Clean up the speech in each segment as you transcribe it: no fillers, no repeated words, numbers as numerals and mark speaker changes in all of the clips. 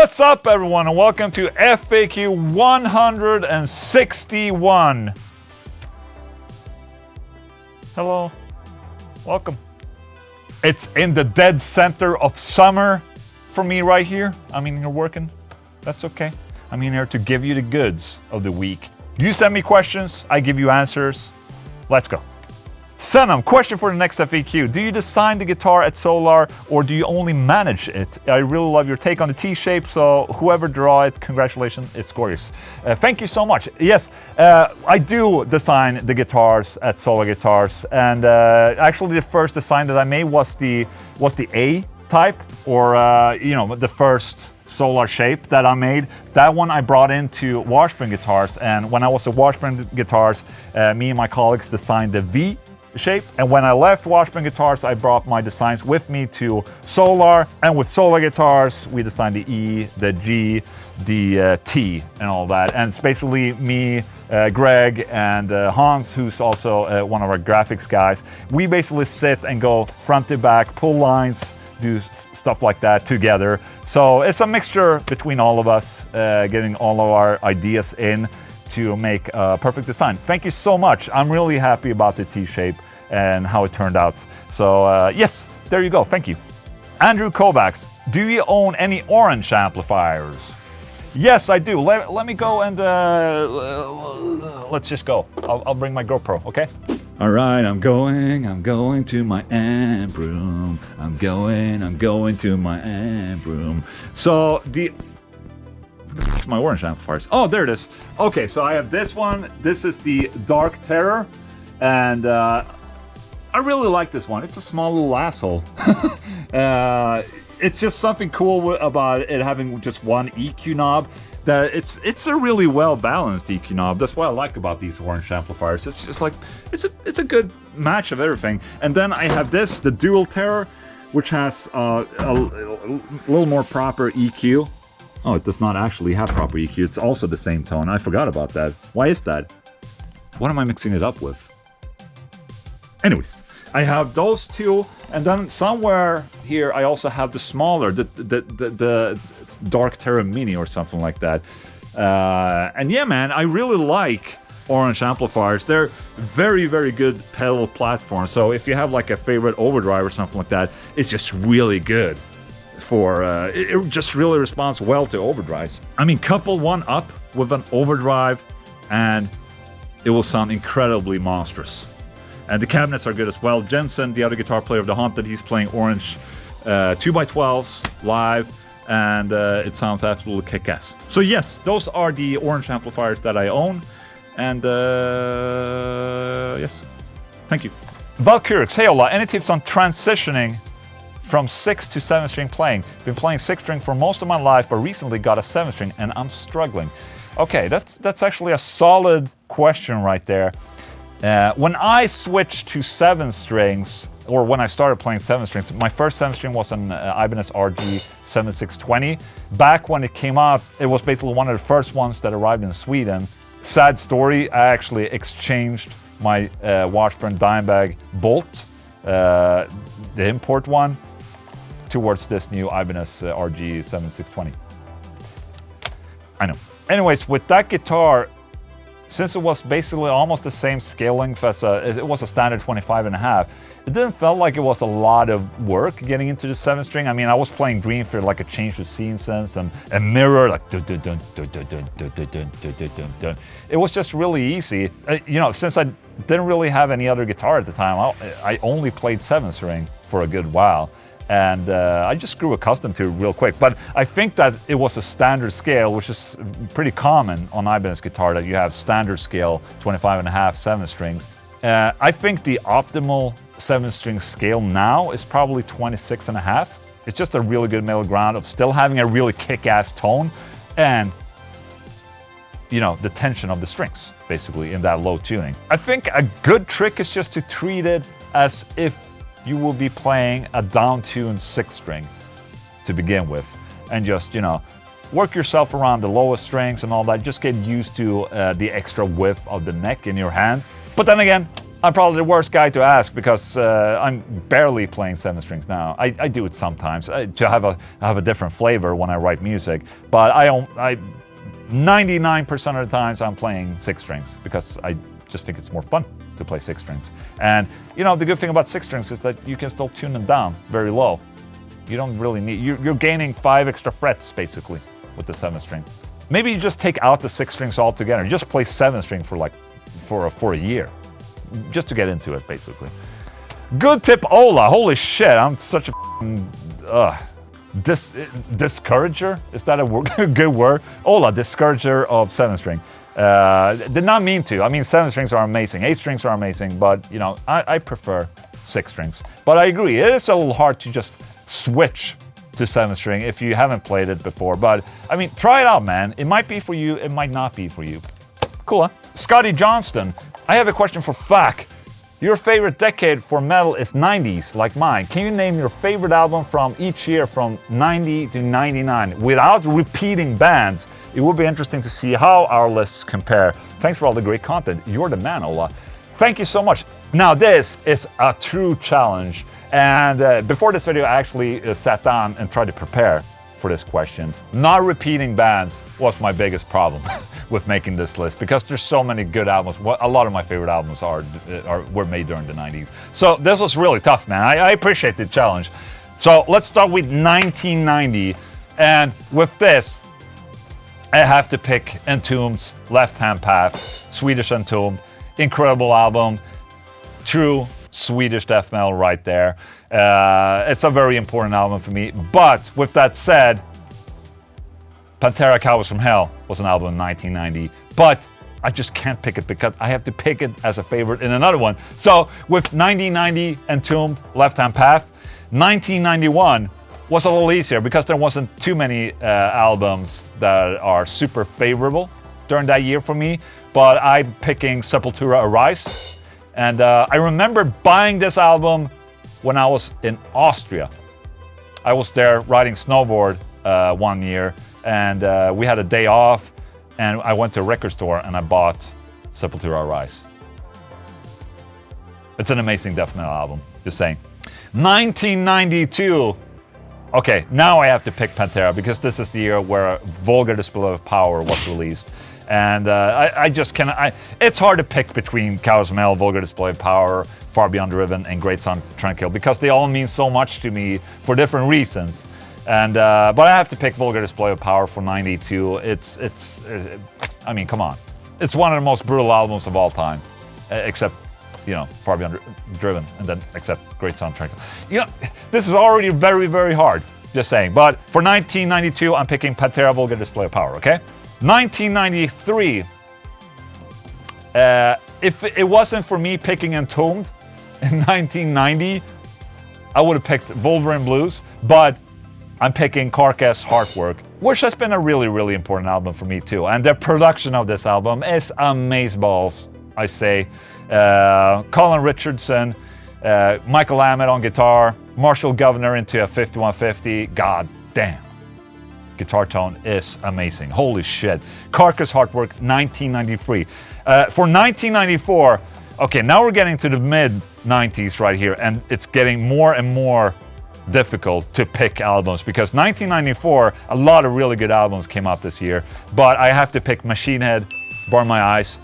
Speaker 1: What's up, everyone, and welcome to FAQ161. Hello. Welcome. It's in the dead center of summer for me right here. I mean, you're working. That's okay. I'm in here to give you the goods of the week. You send me questions, I give you answers. Let's go. Senum, question for the next FAQ. Do you design the guitar at Solar or do you only manage it? I really love your take on the T-shape, so whoever draw it, congratulations, it's gorgeous. Thank you so much. Yes, I do design the guitars at Solar Guitars, and actually the first design that I made was the A type, or the first Solar shape that I made. That one I brought into Washburn Guitars, and when I was at Washburn Guitars, me and my colleagues designed the V shape, and when I left Washburn Guitars, I brought my designs with me to Solar, and with Solar Guitars, we designed the E, the G, the T, and all that. And it's basically me, Greg, and Hans, who's also one of our graphics guys. We basically sit and go front to back, pull lines, do stuff like that together. So it's a mixture between all of us, getting all of our ideas in to make a perfect design. Thank you so much. I'm really happy about the T-shape and how it turned out. So yes, there you go. Thank you. Andrew Kovacs, do you own any orange amplifiers? Yes, I do. Let me go and let's just go. I'll bring my GoPro, okay? All right, I'm going to my amp room. I'm going to my amp room. So my orange amplifiers. Oh, there it is. Okay, so I have this one. This is the Dark Terror, and I really like this one. It's a small little asshole. It's just something cool about it having just one EQ knob. That it's a really well balanced EQ knob. That's what I like about these orange amplifiers. It's just like it's a good match of everything. And then I have this, the Dual Terror, which has a little more proper EQ. Oh, it does not actually have proper EQ. It's also the same tone. I forgot about that. Why is that? What am I mixing it up with? Anyways, I have those two, and then somewhere here I also have the smaller, the Dark Terror Mini or something like that. And yeah, man, I really like orange amplifiers. They're very, very good pedal platforms. So if you have like a favorite overdrive or something like that, it's just really good. It just really responds well to overdrives. I mean, couple one up with an overdrive and it will sound incredibly monstrous. And the cabinets are good as well. Jensen, the other guitar player of the Haunted, he's playing orange 2x12s live, and it sounds absolutely kick-ass. So yes, those are the orange amplifiers that I own, and yes, thank you. Valkyrix, hey Ola, any tips on transitioning from 6 to 7 string playing? Been playing 6 string for most of my life, but recently got a 7 string and I'm struggling. Okay, that's actually a solid question right there. When I switched to 7 strings, or when I started playing 7 strings, my first 7 string was an Ibanez RG 7620. Back when it came out, it was basically one of the first ones that arrived in Sweden. Sad story, I actually exchanged my Washburn Dimebag Bolt, the import one, towards this new Ibanez RG 7620. I know. Anyways, with that guitar, since it was basically almost the same scale length as it was a standard 25.5, it didn't feel like it was a lot of work getting into the 7 string. I mean, I was playing Greenfield like a change of scene sense and a mirror like dun, dun, dun, dun, dun, dun, dun, dun, dun, dun, dun, dun. It was just really easy. Since I didn't really have any other guitar at the time, I only played 7 string for a good while. And I just grew accustomed to it real quick. But I think that it was a standard scale, which is pretty common on Ibanez guitar, that you have standard scale 25.5 7 strings. I think the optimal 7 string scale now is probably 26.5. It's just a really good middle ground of still having a really kick-ass tone and the tension of the strings, basically, in that low tuning. I think a good trick is just to treat it as if you will be playing a down-tuned 6 string to begin with, and just, work yourself around the lowest strings and all that. Just get used to the extra width of the neck in your hand. But then again, I'm probably the worst guy to ask because I'm barely playing 7 strings now. I do it sometimes to have a different flavor when I write music, but I 99% of the times I'm playing 6 strings because I just think it's more fun to play 6 strings. And you know, the good thing about 6 strings is that you can still tune them down very low. You don't really need, you're gaining 5 extra frets basically with the 7 string. Maybe you just take out the 6 strings altogether. You just play 7 string for like for a year, just to get into it basically. Good tip, Ola. Holy shit, I'm such a discourager. Is that a good word? Ola, discourager of 7 string. Did not mean to. I mean, 7 strings are amazing, 8 strings are amazing, but you know, I prefer 6 strings. But I agree, it is a little hard to just switch to 7 string if you haven't played it before. But I mean, try it out, man. It might be for you, it might not be for you. Cool, huh? Scotty Johnston, I have a question for FAQ. Your favorite decade for metal is 90s, like mine. Can you name your favorite album from each year from 90 to 99 without repeating bands? It would be interesting to see how our lists compare. Thanks for all the great content. You're the man, Ola. Thank you so much. Now this is a true challenge. And before this video, I actually sat down and tried to prepare for this question. Not repeating bands was my biggest problem with making this list because there's so many good albums. A lot of my favorite albums were made during the 90s. So this was really tough, man. I appreciate the challenge. So let's start with 1990. And with this, I have to pick Entombed's Left Hand Path, Swedish Entombed. Incredible album. True Swedish death metal right there. It's a very important album for me. But with that said, Pantera Cowboys from Hell was an album in 1990. But I just can't pick it because I have to pick it as a favorite in another one. So with 1990 Entombed, Left Hand Path, 1991 was a little easier because there wasn't too many albums that are super favorable during that year for me. But I'm picking Sepultura Arise. And I remember buying this album when I was in Austria. I was there riding snowboard one year, and we had a day off, and I went to a record store and I bought Sepultura Arise. It's an amazing death metal album, just saying. 1992. Okay, now I have to pick Pantera because this is the year where Vulgar Display of Power was released. And I just cannot. It's hard to pick between Cowboys from Hell, Vulgar Display of Power, Far Beyond Driven, and Great Sun Tranquil because they all mean so much to me for different reasons. And but I have to pick Vulgar Display of Power for 92. I mean, come on, it's one of the most brutal albums of all time, except you know Far Beyond Driven, and then except Great Sun Tranquil. You know, this is already very, very hard. Just saying. But for 1992, I'm picking Pantera, Vulgar Display of Power. Okay. 1993, if it wasn't for me picking Entombed in 1990, I would have picked Wolverine Blues, but I'm picking Carcass Heartwork, which has been a really, really important album for me too. And the production of this album is amazeballs, I say. Colin Richardson, Michael Hammett on guitar, Marshall Governor into a 5150, god damn. Guitar tone is amazing. Holy shit. Carcass Heartwork, 1993. For 1994, okay, now we're getting to the mid-90s right here, and it's getting more and more difficult to pick albums because 1994, a lot of really good albums came out this year, but I have to pick Machine Head, Burn My Eyes,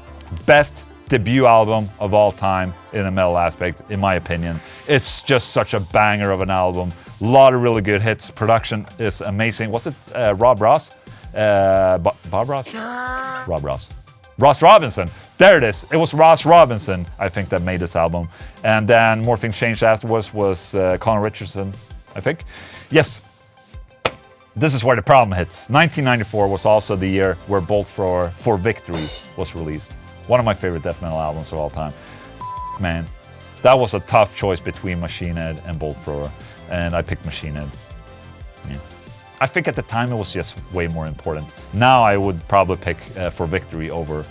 Speaker 1: best debut album of all time in a metal aspect, in my opinion. It's just such a banger of an album. A lot of really good hits. Production is amazing. Was it Rob Ross? Bob Ross? Rob Ross. Ross Robinson. There it is. It was Ross Robinson, I think, that made this album. And then more things changed afterwards was Colin Richardson, I think. Yes. This is where the problem hits. 1994 was also the year where Bolt for Victory was released. One of my favorite death metal albums of all time. Man, that was a tough choice between Machine Head and Bolt Thrower. And I picked Machine Head. Yeah. I think at the time it was just way more important. Now I would probably pick For Victory over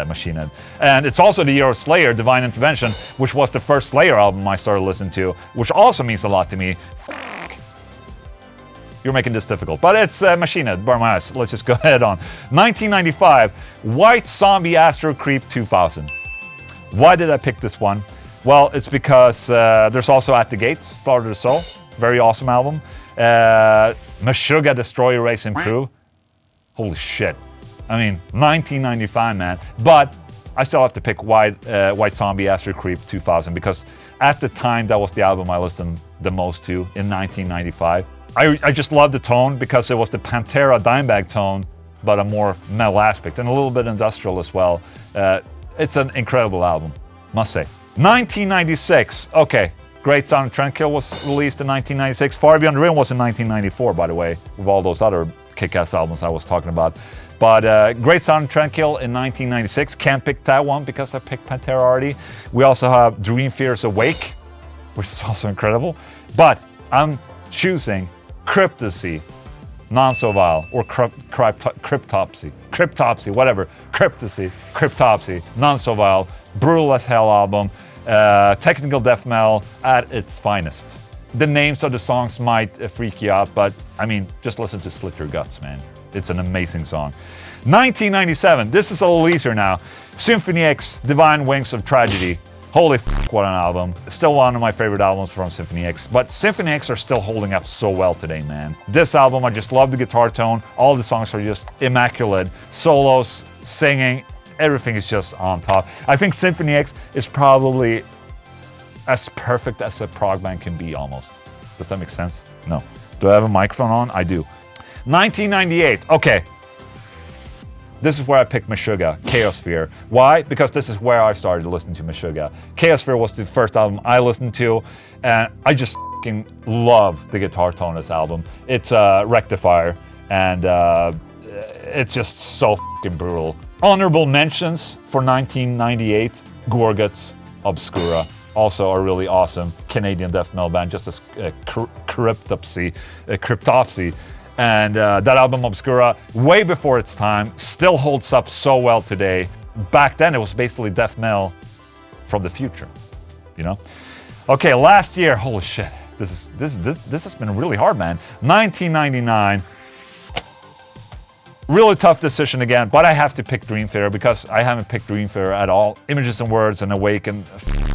Speaker 1: Machine Head. And it's also the year of Slayer, Divine Intervention, which was the first Slayer album I started listening to, which also means a lot to me. You're making this difficult. But it's Machine Head, Burn My Eyes. Let's just go ahead on. 1995, White Zombie Astro Creep 2000. Why did I pick this one? Well, it's because there's also At the Gates, Slaughter the Soul. Very awesome album. Meshuggah, Destroy, Erase, Improve. Holy shit. I mean, 1995, man. But I still have to pick White Zombie, Astro Creep 2000, because at the time, that was the album I listened the most to in 1995. I just love the tone because it was the Pantera Dimebag tone, but a more metal aspect and a little bit industrial as well. It's an incredible album, must say. 1996, okay. Great Sound Tranquil was released in 1996. Far Beyond the Rim was in 1994, by the way, with all those other kick-ass albums I was talking about. But Great Sound Tranquil in 1996. Can't pick that one because I picked Pantera already. We also have Dream Fear's Awake, which is also incredible. But I'm choosing Cryptopsy, Non So Vile, or Cryptopsy, whatever. Cryptopsy, Non So Vile, brutal as hell album. Technical death metal at its finest. The names of the songs might freak you out, but I mean, just listen to Slit Your Guts, man. It's an amazing song. 1997, this is a little easier now. Symphony X, Divine Wings of Tragedy. Holy f***, what an album. Still one of my favorite albums from Symphony X, but Symphony X are still holding up so well today, man. This album, I just love the guitar tone. All the songs are just immaculate. Solos, singing, everything is just on top. I think Symphony X is probably as perfect as a prog band can be, almost. Does that make sense? No. Do I have a microphone on? I do. 1998, okay. This is where I picked Meshuggah, Chaosphere. Why? Because this is where I started listening to Meshuggah. Chaosphere was the first album I listened to, and I just f***ing love the guitar tone of this album. It's Rectifier, and it's just so f***ing brutal. Honorable mentions for 1998, Gorguts, Obscura. Also a really awesome Canadian death metal band, just as Cryptopsy. And that album, Obscura, way before its time, still holds up so well today. Back then, it was basically death metal from the future, you know? Okay, last year, holy shit, this has been really hard, man. 1999, really tough decision again, but I have to pick Dream Theater because I haven't picked Dream Theater at all. Images and Words and Awaken,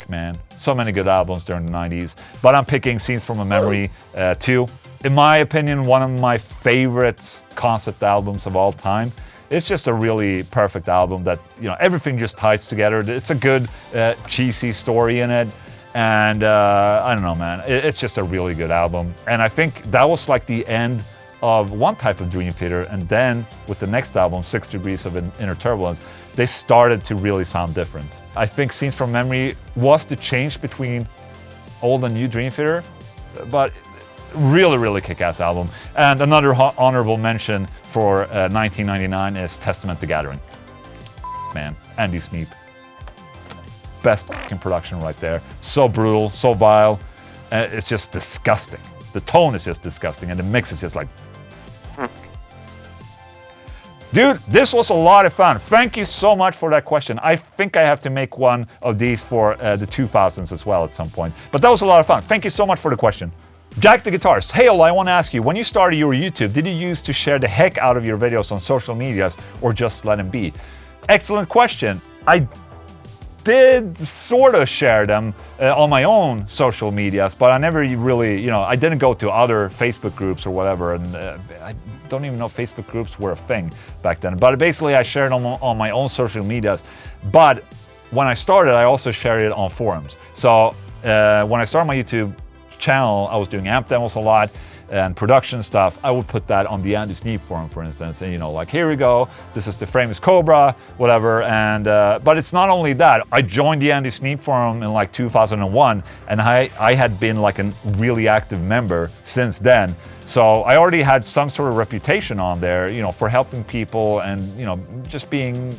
Speaker 1: man, so many good albums during the 90s. But I'm picking Scenes from a Memory 2. In my opinion, one of my favorite concept albums of all time. It's just a really perfect album that, you know, everything just ties together. It's a good, cheesy story in it. And I don't know, man, it's just a really good album. And I think that was like the end of one type of Dream Theater. And then with the next album, 6 Degrees of Inner Turbulence, they started to really sound different. I think Scenes from Memory was the change between old and new Dream Theater, but really, really kick-ass album. And another honorable mention for 1999 is Testament the Gathering. Man, Andy Sneap. Best fucking production right there. So brutal, so vile. It's just disgusting. The tone is just disgusting, and the mix is just like... Dude, this was a lot of fun. Thank you so much for that question. I think I have to make one of these for the 2000s as well at some point. But that was a lot of fun. Thank you so much for the question. Jack the Guitarist. Hey, Ola, I want to ask you, when you started your YouTube, did you use to share the heck out of your videos on social medias or just let them be? Excellent question. I did sort of share them on my own social medias, but I never really, you know, I didn't go to other Facebook groups or whatever, and I don't even know if Facebook groups were a thing back then. But basically, I shared them on my own social medias. But when I started, I also shared it on forums. So when I started my YouTube channel, I was doing amp demos a lot and production stuff. I would put that on the Andy Sneap forum, for instance, and, you know, like, here we go, this is the Famous Cobra, whatever. And but it's not only that. I joined the Andy Sneap forum in like 2001, and I had been like a really active member since then. So I already had some sort of reputation on there, you know, for helping people and, you know, just being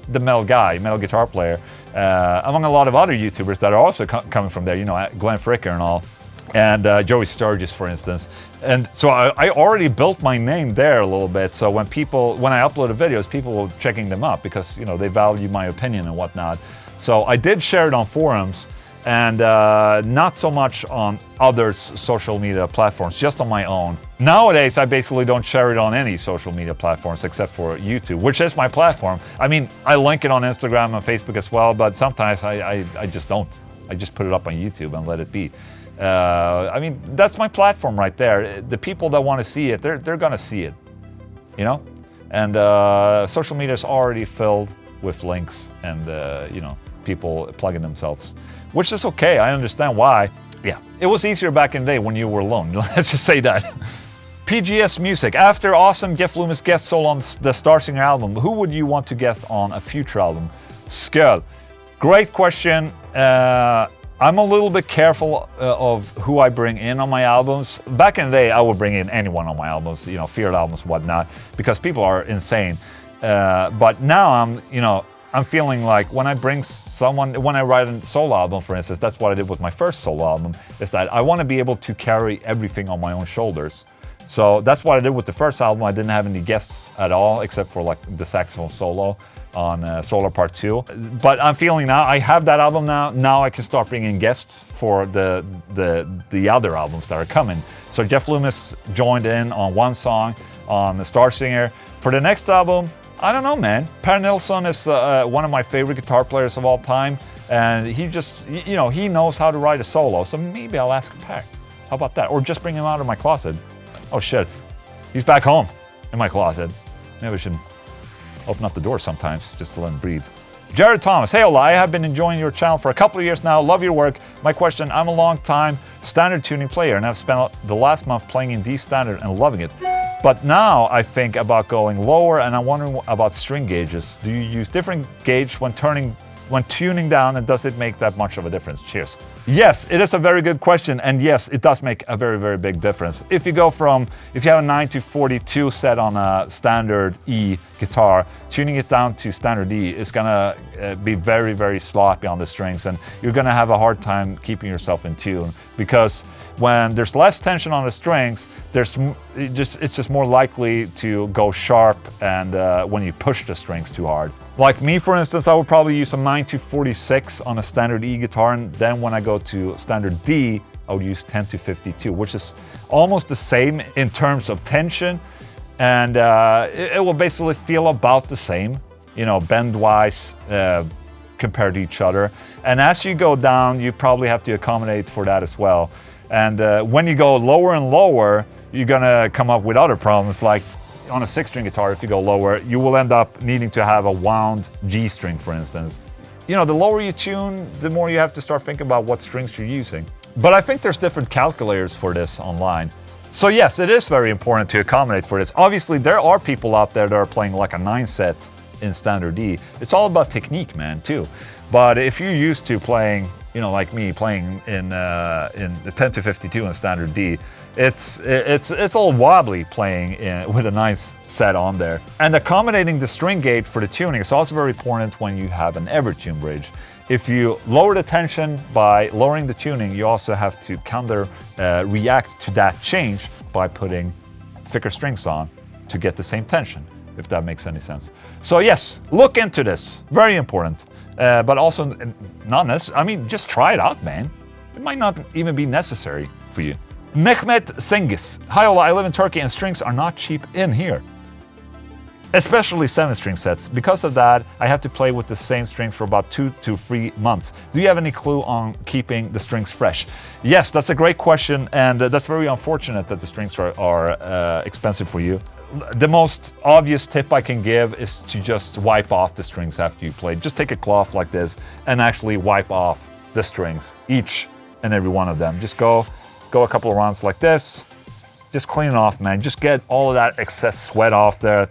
Speaker 1: the metal guy, metal guitar player, among a lot of other YouTubers that are also coming from there, you know, Glenn Fricker and all. And Joey Sturgis, for instance. And so I already built my name there a little bit. So when I uploaded videos, people were checking them up because, you know, they value my opinion and whatnot. So I did share it on forums and not so much on others' social media platforms, just on my own. Nowadays, I basically don't share it on any social media platforms except for YouTube, which is my platform. I mean, I link it on Instagram and Facebook as well, but sometimes I just don't. I just put it up on YouTube and let it be. I mean, that's my platform right there. The people that want to see it, they're gonna see it, you know? And social media is already filled with links and, you know, people plugging themselves, which is okay. I understand why. Yeah, it was easier back in the day when you were alone. Let's just say that. PGS Music. After awesome Jeff Loomis guest solo on the Starsinger album, who would you want to guest on a future album? Skull. Great question. I'm a little bit careful of who I bring in on my albums. Back in the day, I would bring in anyone on my albums, you know, Feared albums, whatnot, because people are insane. But now I'm feeling like when I bring someone, when I write a solo album, for instance, that's what I did with my first solo album, is that I want to be able to carry everything on my own shoulders. So that's what I did with the first album. I didn't have any guests at all, except for like the saxophone solo on Solar Part 2. But I'm feeling now, I have that album now. Now I can start bringing guests for the other albums that are coming. So Jeff Loomis joined in on one song on the Starsinger. For the next album, I don't know, man. Per Nilsson is one of my favorite guitar players of all time. And he just, you know, he knows how to write a solo. So maybe I'll ask Per. How about that? Or just bring him out of my closet. Oh shit, he's back home in my closet. Maybe I should open up the door sometimes just to let him breathe. Jared Thomas, hey Ola, I have been enjoying your channel for a couple of years now. Love your work. My question, I'm a long time standard tuning player and I've spent the last month playing in D standard and loving it. But now I think about going lower and I'm wondering about string gauges. Do you use different gauge when tuning down, and does it make that much of a difference? Cheers. Yes, it is a very good question, and yes, it does make a very, very big difference. If you go from, if you have a 9 to 42 set on a standard E guitar, tuning it down to standard E is gonna be very, very sloppy on the strings, and you're gonna have a hard time keeping yourself in tune, because when there's less tension on the strings, it's just more likely to go sharp, and when you push the strings too hard. Like me, for instance, I would probably use a 9 to 46 on a standard E guitar, and then when I go to standard D, I would use 10 to 52, which is almost the same in terms of tension, and it will basically feel about the same, you know, bend-wise compared to each other. And as you go down, you probably have to accommodate for that as well. And when you go lower and lower, you're gonna come up with other problems, like on a 6-string guitar, if you go lower, you will end up needing to have a wound G string, for instance. You know, the lower you tune, the more you have to start thinking about what strings you're using. But I think there's different calculators for this online. So yes, it is very important to accommodate for this. Obviously, there are people out there that are playing like a 9 set in standard D. It's all about technique, man, too. But if you're used to playing, you know, like me, playing in the 10 to 52 in standard D, it's a little wobbly playing with a nice set on there. And accommodating the string gauge for the tuning is also very important when you have an Evertune bridge. If you lower the tension by lowering the tuning, you also have to react to that change by putting thicker strings on to get the same tension, if that makes any sense. So yes, look into this, very important. But also not necessary. I mean, just try it out, man. It might not even be necessary for you. Mehmet Sengiz. Hi Ola, I live in Turkey and strings are not cheap in here. Especially 7-string sets. Because of that, I have to play with the same strings for about 2 to 3 months. Do you have any clue on keeping the strings fresh? Yes, that's a great question, and that's very unfortunate that the strings are expensive for you. The most obvious tip I can give is to just wipe off the strings after you play. Just take a cloth like this and actually wipe off the strings, each and every one of them. Just go a couple of rounds like this. Just clean it off, man. Just get all of that excess sweat off there,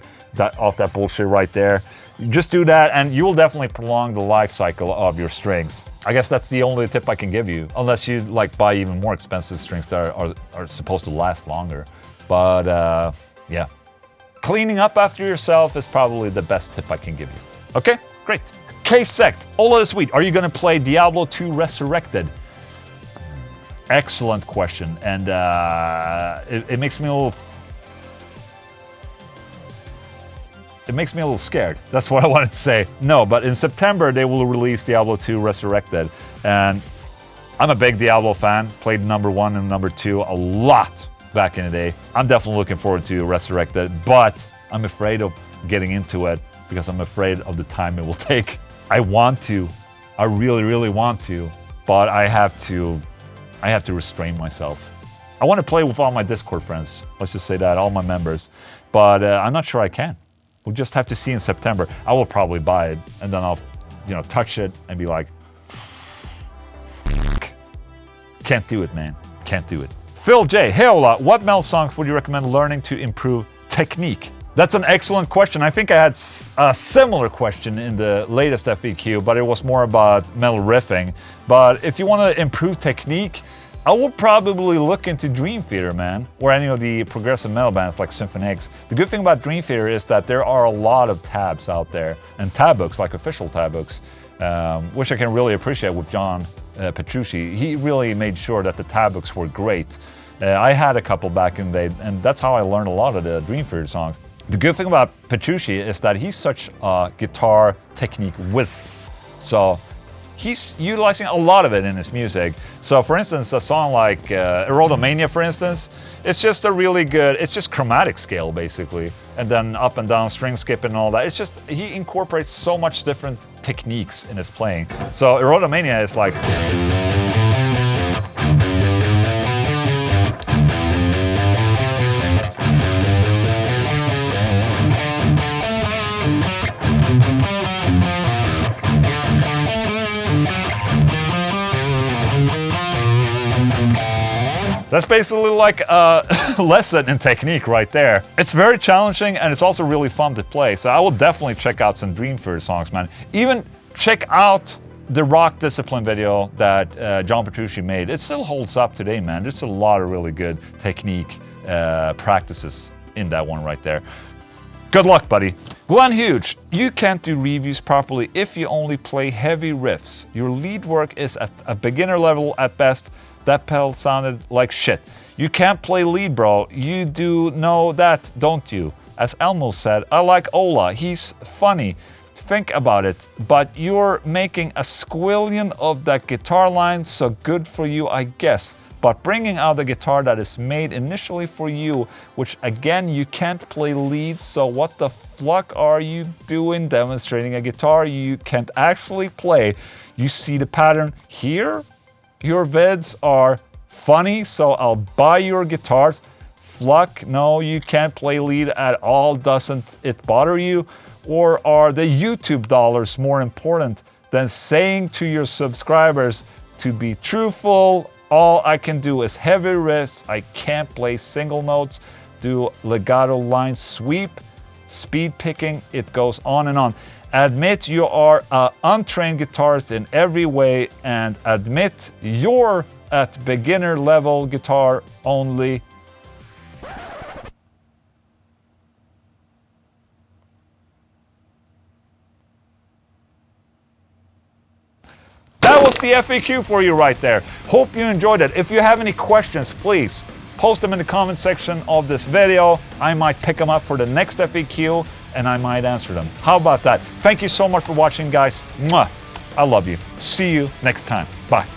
Speaker 1: off that bullshit right there. Just do that and you will definitely prolong the life cycle of your strings. I guess that's the only tip I can give you, unless you like buy even more expensive strings that are supposed to last longer. But yeah. Cleaning up after yourself is probably the best tip I can give you. Okay, great. K-Sect, Ola is sweet. Are you gonna play Diablo II Resurrected? Excellent question, and it makes me a little. It makes me a little scared. That's what I wanted to say. No, but in September they will release Diablo II Resurrected, and I'm a big Diablo fan. Played number 1 and number 2 a lot back in the day. I'm definitely looking forward to Resurrected, but I'm afraid of getting into it because I'm afraid of the time it will take. I want to, I really, really want to, but I have to restrain myself. I want to play with all my Discord friends, let's just say that, all my members, but I'm not sure I can. We'll just have to see in September. I will probably buy it, and then I'll, touch it and be like, can't do it, man, can't do it. Phil J, hey Ola, what metal songs would you recommend learning to improve technique? That's an excellent question. I think I had a similar question in the latest FAQ, but it was more about metal riffing. But if you want to improve technique, I would probably look into Dream Theater, man, or any of the progressive metal bands like Symphony X. The good thing about Dream Theater is that there are a lot of tabs out there, and tab books, like official tab books, which I can really appreciate with John Petrucci. He really made sure that the tab books were great. I had a couple back in the day, and that's how I learned a lot of the Dream Theater songs. The good thing about Petrucci is that he's such a guitar technique whiz. So he's utilizing a lot of it in his music. So for instance, a song like Erotomania, for instance, it's just a really good, it's just chromatic scale basically. And then up and down string skipping and all that. It's just, he incorporates so much different techniques in his playing. So Erotomania is like... That's basically like a lesson in technique right there. It's very challenging and it's also really fun to play. So I will definitely check out some Dream Theater songs, man. Even check out the Rock Discipline video that John Petrucci made. It still holds up today, man. There's a lot of really good technique practices in that one right there. Good luck, buddy. Glenn Huge, you can't do reviews properly if you only play heavy riffs. Your lead work is at a beginner level at best. That pedal sounded like shit. You can't play lead, bro. You do know that, don't you? As Elmo said, I like Ola. He's funny. Think about it. But you're making a squillion of that guitar line, so good for you, I guess. But bringing out a guitar that is made initially for you, which again, you can't play leads, so what the fuck are you doing demonstrating a guitar you can't actually play? You see the pattern here? Your vids are funny, so I'll buy your guitars. Fluck, no, you can't play lead at all. Doesn't it bother you? Or are the YouTube dollars more important than saying to your subscribers to be truthful? All I can do is heavy riffs. I can't play single notes, do legato line sweep, speed picking, it goes on and on. Admit you are an untrained guitarist in every way and admit you're at beginner level guitar only. That was the FAQ for you right there. Hope you enjoyed it. If you have any questions, please post them in the comment section of this video. I might pick them up for the next FAQ and I might answer them. How about that? Thank you so much for watching, guys. Mwah. I love you. See you next time. Bye.